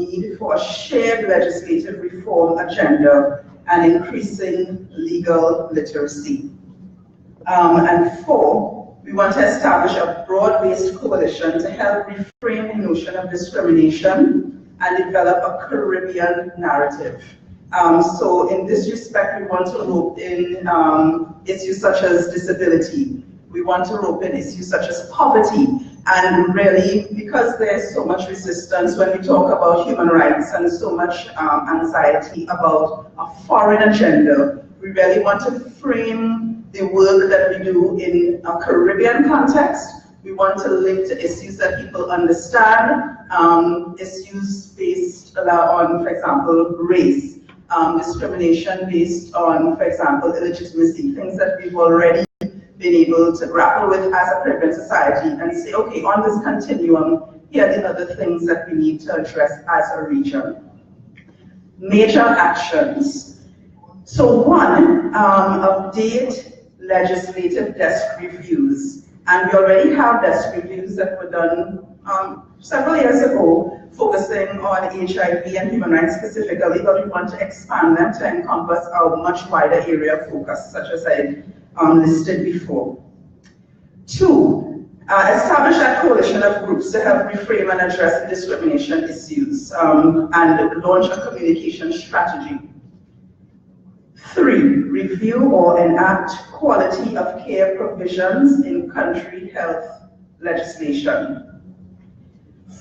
need for a shared legislative reform agenda and increasing legal literacy. And 4, we want to establish a broad-based coalition to help reframe the notion of discrimination and develop a Caribbean narrative. So in this respect, we want to rope in issues such as disability. We want to rope in issues such as poverty. And really, because there's so much resistance when we talk about human rights and so much anxiety about a foreign agenda, we really want to frame the work that we do in a Caribbean context. We want to link to issues that people understand, issues based on, for example, race, discrimination based on, for example, illegitimacy, things that we've already been able to grapple with as a Caribbean society, and say, okay, on this continuum, here are the other things that we need to address as a region. Major actions. So 1, update legislative desk reviews. And we already have desk reviews that were done several years ago, focusing on HIV and human rights specifically, but we want to expand them to encompass a much wider area of focus, such as I listed before. 2, establish a coalition of groups to help reframe and address discrimination issues and launch a communication strategy. 3, review or enact quality of care provisions in country health legislation.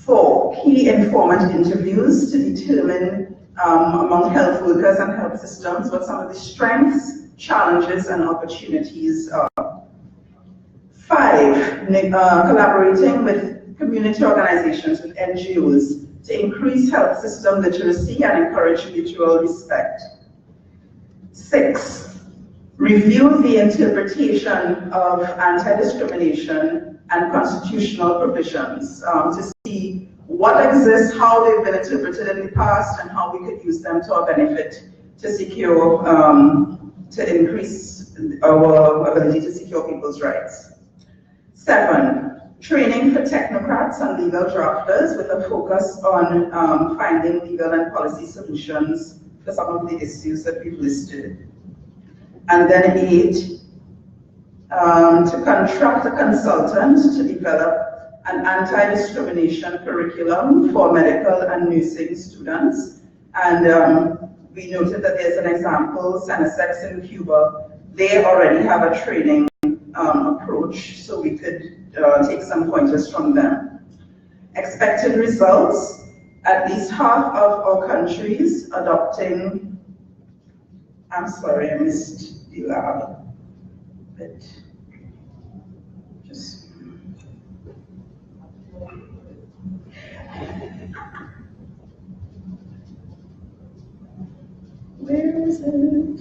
4, key informant interviews to determine among health workers and health systems what some of the strengths, challenges, and opportunities are. 5, collaborating with community organizations, with NGOs, to increase health system literacy and encourage mutual respect. 6, review the interpretation of anti-discrimination and constitutional provisions to see what exists, how they've been interpreted in the past, and how we could use them to our benefit to secure, to increase our ability to secure people's rights. 7, training for technocrats and legal drafters with a focus on finding legal and policy solutions for some of the issues that we've listed. And then 8, to contract a consultant to develop an anti-discrimination curriculum for medical and nursing students. And we noted that there's an example, Senesex in Cuba. They already have a training approach, so we could take some pointers from them. Expected results. At least half of our countries adopting, I'm sorry, I missed the lab, but just, where is it?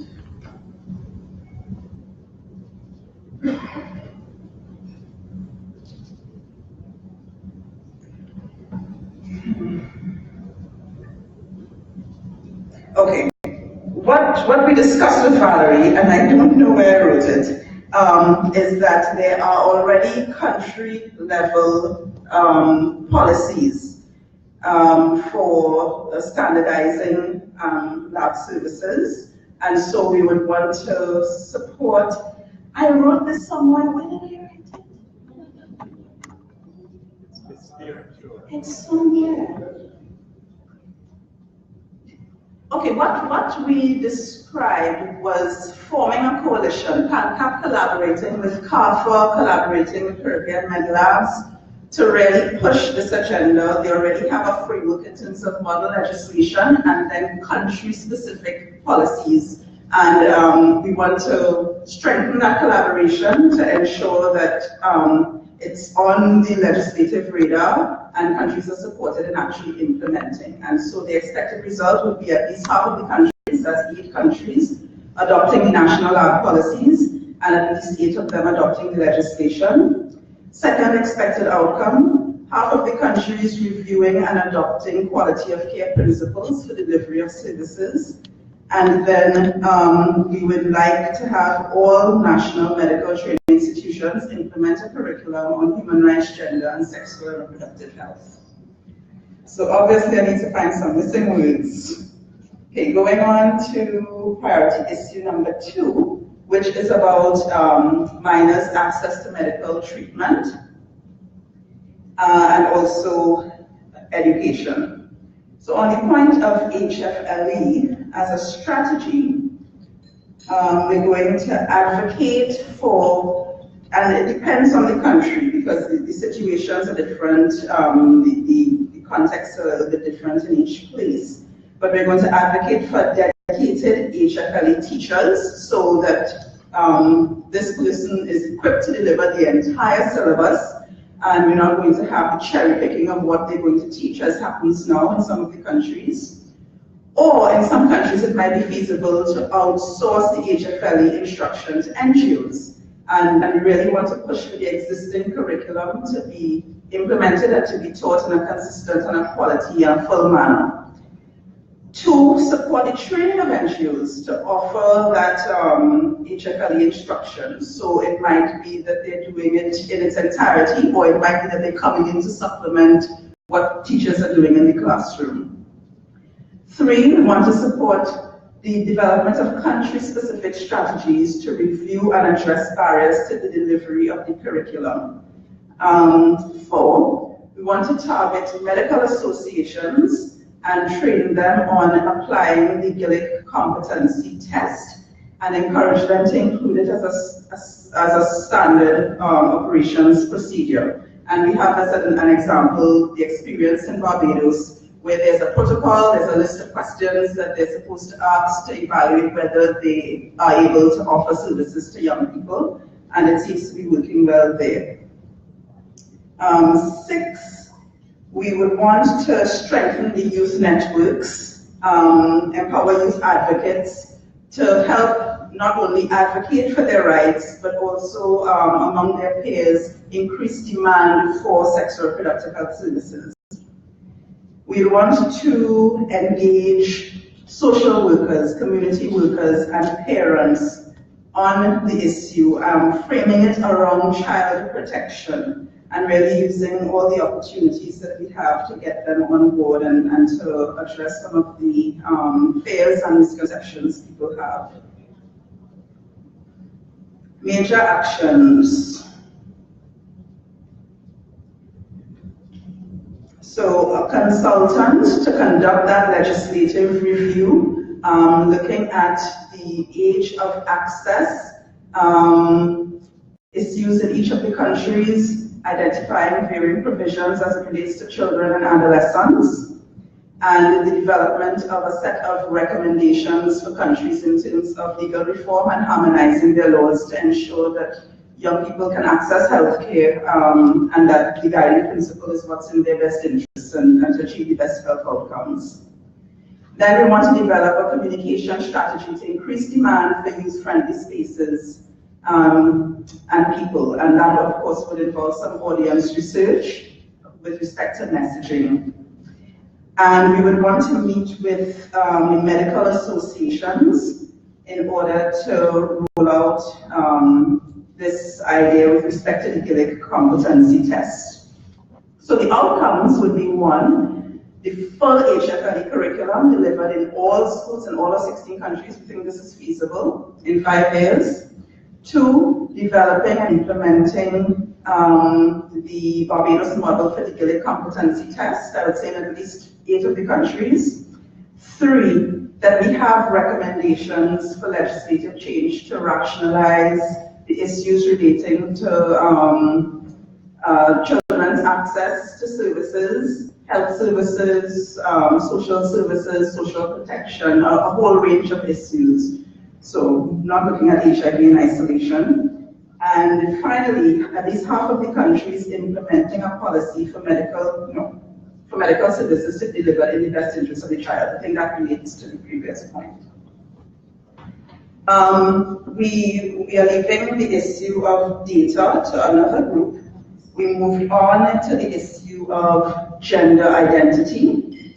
Okay, what we discussed with Valerie, and I don't know where I wrote it, is that there are already country-level policies for standardizing lab services, and so we would want to support. I wrote this somewhere. Where did I write it? It's here, sure. It's somewhere. Okay, what we described was forming a coalition, PANCAP collaborating with CARFA, collaborating with Caribbean Med Labs to really push this agenda. They already have a framework in terms of model legislation and then country-specific policies. And we want to strengthen that collaboration to ensure that it's on the legislative radar and countries are supported in actually implementing. And so the expected result would be at least half of the countries, that's 8 countries, adopting the national lab policies, and at least 8 of them adopting the legislation. Second expected outcome, half of the countries reviewing and adopting quality of care principles for delivery of services. And then we would like to have all national medical training institutions implement a curriculum on human rights, gender, and sexual and reproductive health. So obviously I need to find some missing words. Okay, going on to priority issue number 2, which is about minors' access to medical treatment and also education. So on the point of HFLE as a strategy, we're going to advocate for, and it depends on the country because the situations are different, the contexts are a little bit different in each place. But we're going to advocate for dedicated HFLE teachers so that this person is equipped to deliver the entire syllabus, and we're not going to have the cherry picking of what they're going to teach as happens now in some of the countries. Or in some countries it might be feasible to outsource the HFLE instruction to NGOs. And we really want to push for the existing curriculum to be implemented and to be taught in a consistent and a quality and full manner. 2, support the training of NGOs to offer that HFLE instruction. So it might be that they're doing it in its entirety, or it might be that they're coming in to supplement what teachers are doing in the classroom. 3, we want to support the development of country-specific strategies to review and address barriers to the delivery of the curriculum. 4, we want to target medical associations and train them on applying the GILIC competency test and encourage them to include it as a standard operations procedure. And we have as an example the experience in Barbados, where there's a protocol, there's a list of questions that they're supposed to ask to evaluate whether they are able to offer services to young people, and it seems to be working well there. 6, we would want to strengthen the youth networks, empower youth advocates to help not only advocate for their rights, but also among their peers, increase demand for sexual reproductive health services. We want to engage social workers, community workers, and parents on the issue, framing it around child protection, and really using all the opportunities that we have to get them on board and to address some of the fears and misconceptions people have. Major actions. So a consultant to conduct that legislative review, looking at the age of access, issues in each of the countries, identifying varying provisions as it relates to children and adolescents, and the development of a set of recommendations for countries in terms of legal reform and harmonizing their laws to ensure that young people can access healthcare and that the guiding principle is what's in their best interests and to achieve the best health outcomes. Then we want to develop a communication strategy to increase demand for youth-friendly spaces and people, and that of course would involve some audience research with respect to messaging. And we would want to meet with medical associations in order to roll out this idea with respect to the GILIC competency test. So the outcomes would be 1, the full HFLE curriculum delivered in all schools in all of 16 countries. We think this is feasible in 5 years. 2, developing and implementing the Barbados model for the GILIC competency test, I would say in at least 8 of the countries. 3, that we have recommendations for legislative change to rationalize the issues relating to children's access to services, health services, social services, social protection, a whole range of issues. So not looking at HIV in isolation. And finally, at least half of the countries implementing a policy for medical, services to deliver in the best interest of the child. I think that relates to the previous point. We are leaving the issue of data to another group. We moved on to the issue of gender identity.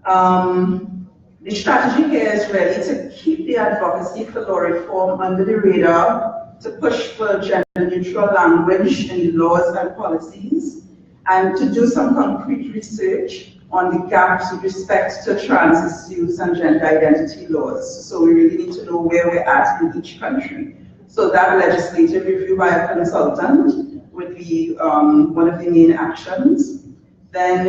The strategy here is really to keep the advocacy for law reform under the radar, to push for gender-neutral language in laws and policies, and to do some concrete research on the gaps with respect to trans issues and gender identity laws. So we really need to know where we're at in each country. So that legislative review by a consultant would be one of the main actions. Then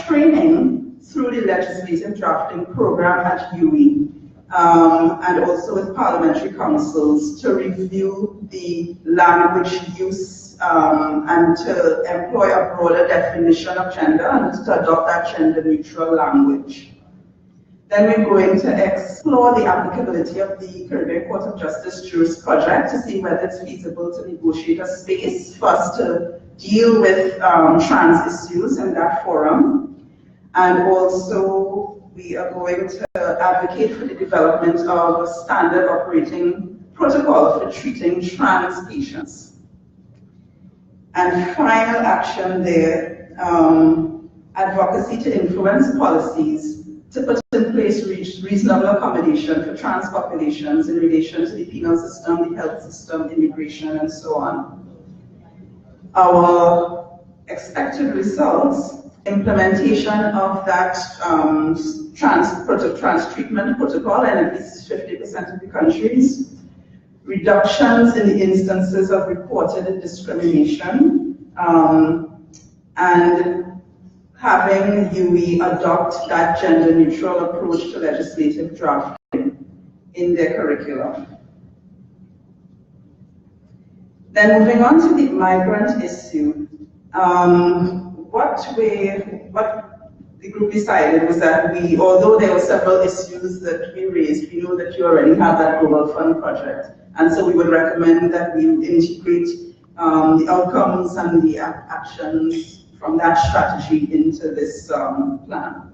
training through the legislative drafting program at UE, and also with parliamentary councils to review the language use and to employ a broader definition of gender and to adopt that gender-neutral language. Then we're going to explore the applicability of the Caribbean Court of Justice Jurist Project to see whether it's feasible to negotiate a space for us to deal with trans issues in that forum. And also, we are going to advocate for the development of a standard operating protocol for treating trans patients. And final action there, advocacy to influence policies to put in place reasonable accommodation for trans populations in relation to the penal system, the health system, immigration, and so on. Our expected results: implementation of that trans treatment protocol in at least 50% of the countries, reductions in the instances of reported discrimination, and having UE adopt that gender-neutral approach to legislative drafting in their curriculum. Then moving on to the migrant issue, what the group decided was that although there were several issues that we raised, we know that you already have that Global Fund project, and so we would recommend that we integrate the outcomes and the actions from that strategy into this plan.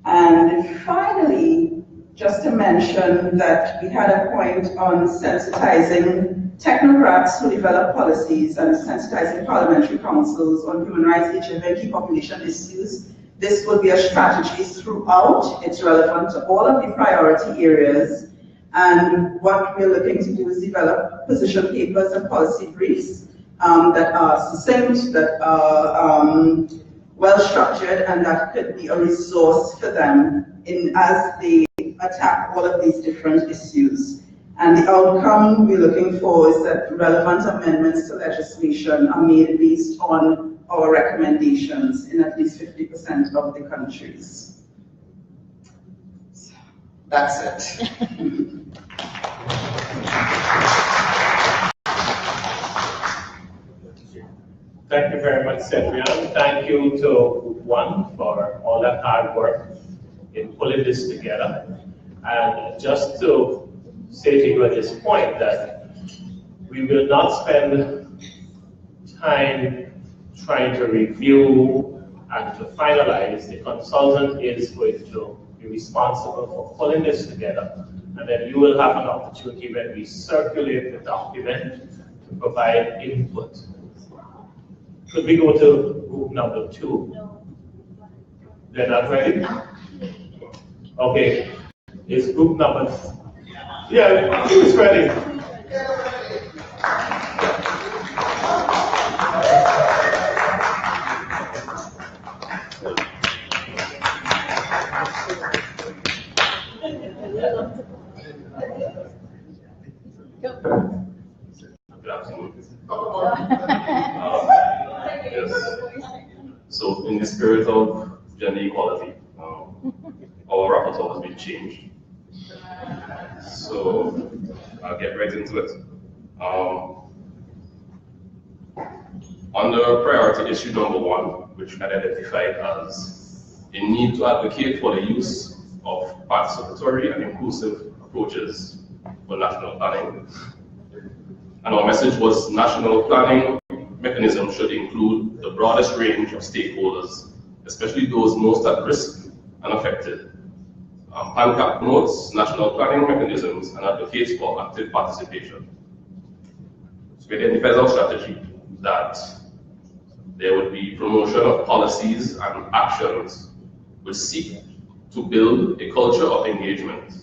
And finally, just to mention that we had a point on sensitizing technocrats who develop policies and sensitizing parliamentary councils on human rights, HIV, and key population issues. This would be a strategy throughout. It's relevant to all of the priority areas. And what we're looking to do is develop position papers and policy briefs that are succinct, that are well structured, and that could be a resource for them as they attack all of these different issues. And the outcome we're looking for is that relevant amendments to legislation are made based on our recommendations in at least 50% of the countries. So that's it. Thank you very much, Cyprian. Thank you to One for all that hard work in pulling this together. And just to say to you at this point that we will not spend time trying to review and to finalize. The consultant is going to be responsible for pulling this together. And then you will have an opportunity when we circulate the document to provide input. Could we go to group number 2? No. They're not ready? Okay. Is group number... Yeah, who's ready? Good afternoon. Yes. So, in the spirit of gender equality, our rapporteur has been changed. So, I'll get right into it. Under priority issue number 1, which we identified as a need to advocate for the use of participatory and inclusive approaches for national planning. And our message was national planning mechanism should include the broadest range of stakeholders, especially those most at risk and affected. PANCAP promotes national planning mechanisms and advocates for active participation. So we identified our strategy that there would be promotion of policies and actions which seek to build a culture of engagement,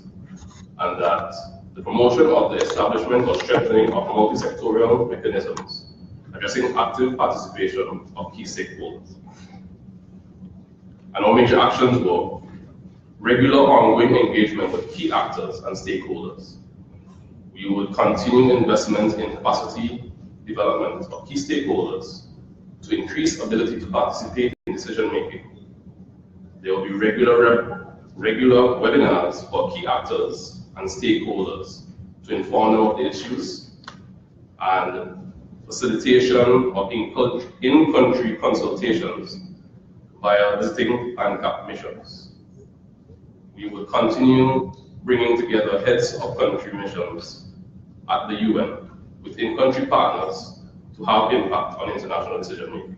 and that the promotion of the establishment or strengthening of multi-sectorial mechanisms addressing active participation of key stakeholders. And our major actions were regular ongoing engagement with key actors and stakeholders. We would continue investment in capacity development of key stakeholders to increase ability to participate in decision making. There will be regular webinars for key actors and stakeholders to inform them of the issues, and facilitation of in-country consultations via visiting PANCAP missions. We will continue bringing together heads of country missions at the UN with in-country partners to have impact on international decision making.